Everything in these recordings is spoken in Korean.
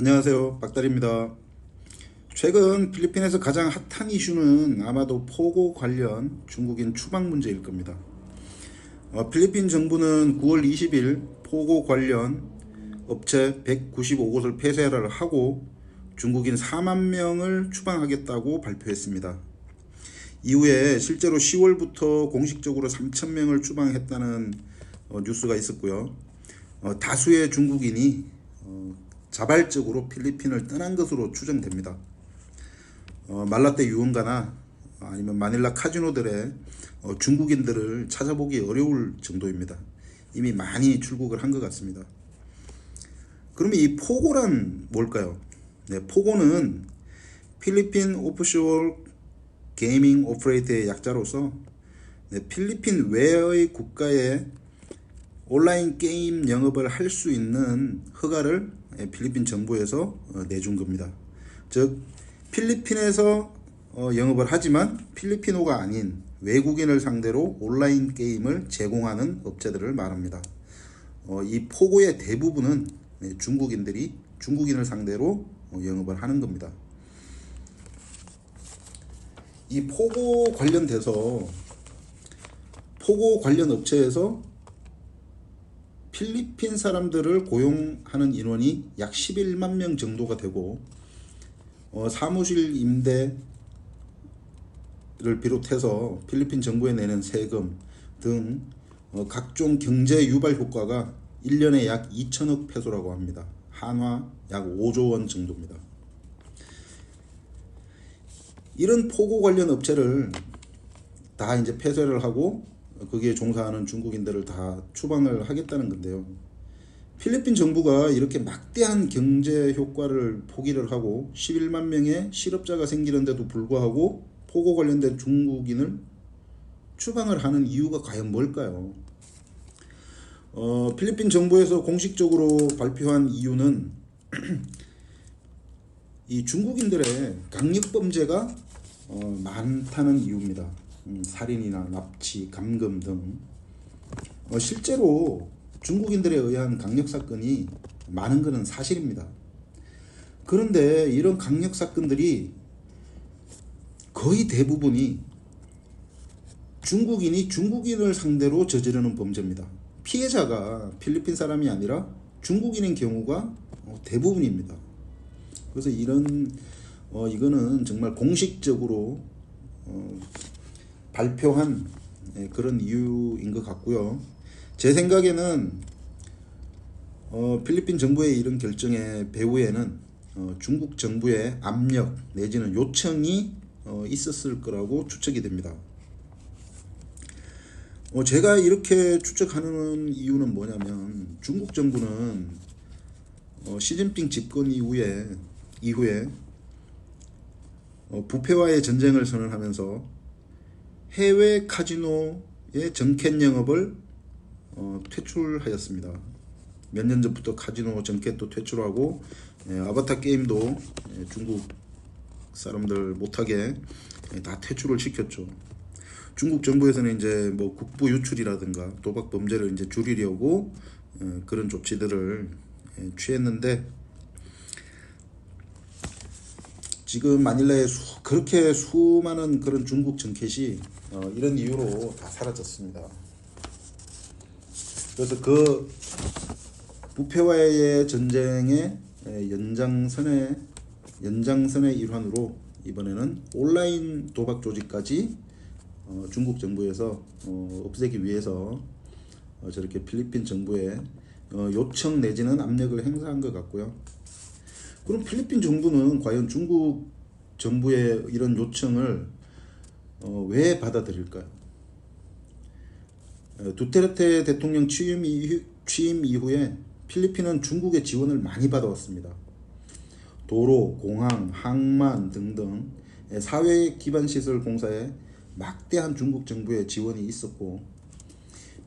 안녕하세요, 박달입니다. 최근 필리핀에서 가장 핫한 이슈는 아마도 포고 관련 중국인 추방 문제일 겁니다. 필리핀 정부는 9월 20일 포고 관련 업체 195곳을 폐쇄를 하고 중국인 4만 명을 추방하겠다고 발표했습니다. 이후에 실제로 10월부터 공식적으로 3천 명을 추방했다는 뉴스가 있었고요. 다수의 중국인이 자발적으로 필리핀을 떠난 것으로 추정됩니다. 말라떼 유흥가나 아니면 마닐라 카지노들의 중국인들을 찾아보기 어려울 정도입니다. 이미 많이 출국을 한 것 같습니다. 그러면 이 포고란 뭘까요? 네, 포고는 필리핀 오프쇼어 게이밍 오퍼레이터의 약자로서 필리핀 외의 국가에 온라인 게임 영업을 할 수 있는 허가를 필리핀 정부에서 내준 겁니다. 즉 필리핀에서 영업을 하지만 필리핀어가 아닌 외국인을 상대로 온라인 게임을 제공하는 업체들을 말합니다. 이 포고의 대부분은 중국인을 상대로 영업을 하는 겁니다. 이 포고 관련돼서 포고 관련 업체에서 필리핀 사람들을 고용하는 인원이 약 11만 명 정도가 되고 사무실 임대를 비롯해서 필리핀 정부에 내는 세금 등 각종 경제 유발 효과가 1년에 약 2천억 페소라고 합니다. 한화 약 5조 원 정도입니다. 이런 포고 관련 업체를 다 이제 폐쇄를 하고 거기에 종사하는 중국인들을 다 추방을 하겠다는 건데요. 필리핀 정부가 이렇게 막대한 경제 효과를 포기를 하고 11만 명의 실업자가 생기는데도 불구하고 포고 관련된 중국인을 추방을 하는 이유가 과연 뭘까요? 필리핀 정부에서 공식적으로 발표한 이유는 이 중국인들의 강력범죄가 많다는 이유입니다. 살인이나 납치, 감금 등 실제로 중국인들에 의한 강력사건이 많은 것은 사실입니다. 그런데 이런 강력사건들이 거의 대부분이 중국인이 중국인을 상대로 저지르는 범죄입니다. 피해자가 필리핀 사람이 아니라 중국인인 경우가 대부분입니다. 그래서 이거는 정말 공식적으로 발표한 그런 이유인 것 같고요. 제 생각에는 필리핀 정부의 이런 결정의 배후에는 중국 정부의 압력 내지는 요청이 있었을 거라고 추측이 됩니다. 제가 이렇게 추측하는 이유는 뭐냐면 중국 정부는 시진핑 집권 이후에 부패와의 전쟁을 선언하면서 해외 카지노의 정켓 영업을 퇴출하였습니다. 몇 년 전부터 카지노 정켓도 퇴출하고 아바타 게임도 중국 사람들 못하게 다 퇴출을 시켰죠. 중국 정부에서는 이제 뭐 국부 유출이라든가 도박 범죄를 이제 줄이려고 그런 조치들을 취했는데 지금 마닐라에 그렇게 수많은 그런 중국 정켓이 이런 이유로 다 사라졌습니다. 그래서 그 부패와의 전쟁의 연장선의 일환으로 이번에는 온라인 도박 조직까지 중국 정부에서 없애기 위해서 저렇게 필리핀 정부에 요청 내지는 압력을 행사한 것 같고요. 그럼 필리핀 정부는 과연 중국 정부의 이런 요청을 왜 받아들일까요? 두테르테 대통령 취임 이후에 필리핀은 중국의 지원을 많이 받아왔습니다. 도로, 공항, 항만 등등 사회 기반 시설 공사에 막대한 중국 정부의 지원이 있었고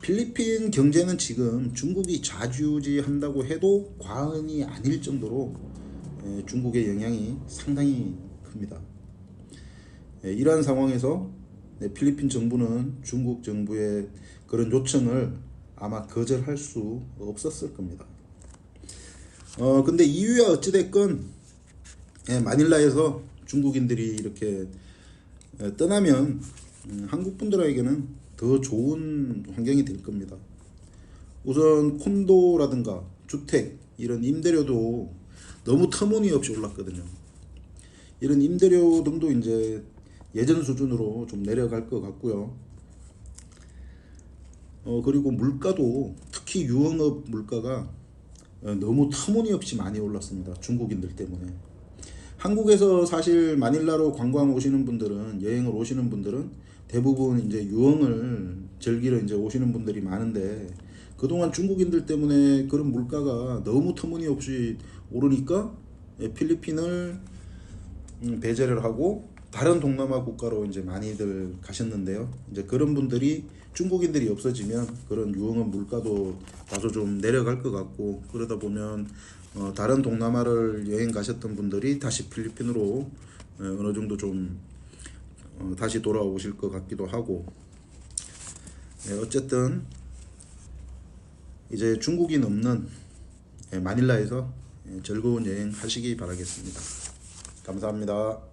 필리핀 경제는 지금 중국이 좌지우지한다고 해도 과언이 아닐 정도로 중국의 영향이 상당히 큽니다. 이러한 상황에서 필리핀 정부는 중국 정부의 그런 요청을 아마 거절할 수 없었을 겁니다. 근데 이유야 어찌됐건 마닐라에서 중국인들이 이렇게 떠나면 한국 분들에게는 더 좋은 환경이 될 겁니다. 우선 콘도라든가 주택 이런 임대료도 너무 터무니없이 올랐거든요. 이런 임대료 등도 이제 예전 수준으로 좀 내려갈 것 같고요. 그리고 물가도 특히 유흥업 물가가 너무 터무니없이 많이 올랐습니다. 중국인들 때문에. 한국에서 사실 마닐라로 관광 오시는 분들은 여행을 오시는 분들은 대부분 이제 유흥을 즐기러 이제 오시는 분들이 많은데 그동안 중국인들 때문에 그런 물가가 너무 터무니없이 오르니까 필리핀을 배제를 하고 다른 동남아 국가로 이제 많이들 가셨는데요. 이제 그런 분들이 중국인들이 없어지면 그런 유흥업 물가도 다소 좀 내려갈 것 같고 그러다 보면 다른 동남아를 여행 가셨던 분들이 다시 필리핀으로 어느 정도 좀 다시 돌아오실 것 같기도 하고 어쨌든 이제 중국인 없는 마닐라에서 즐거운 여행 하시기 바라겠습니다. 감사합니다.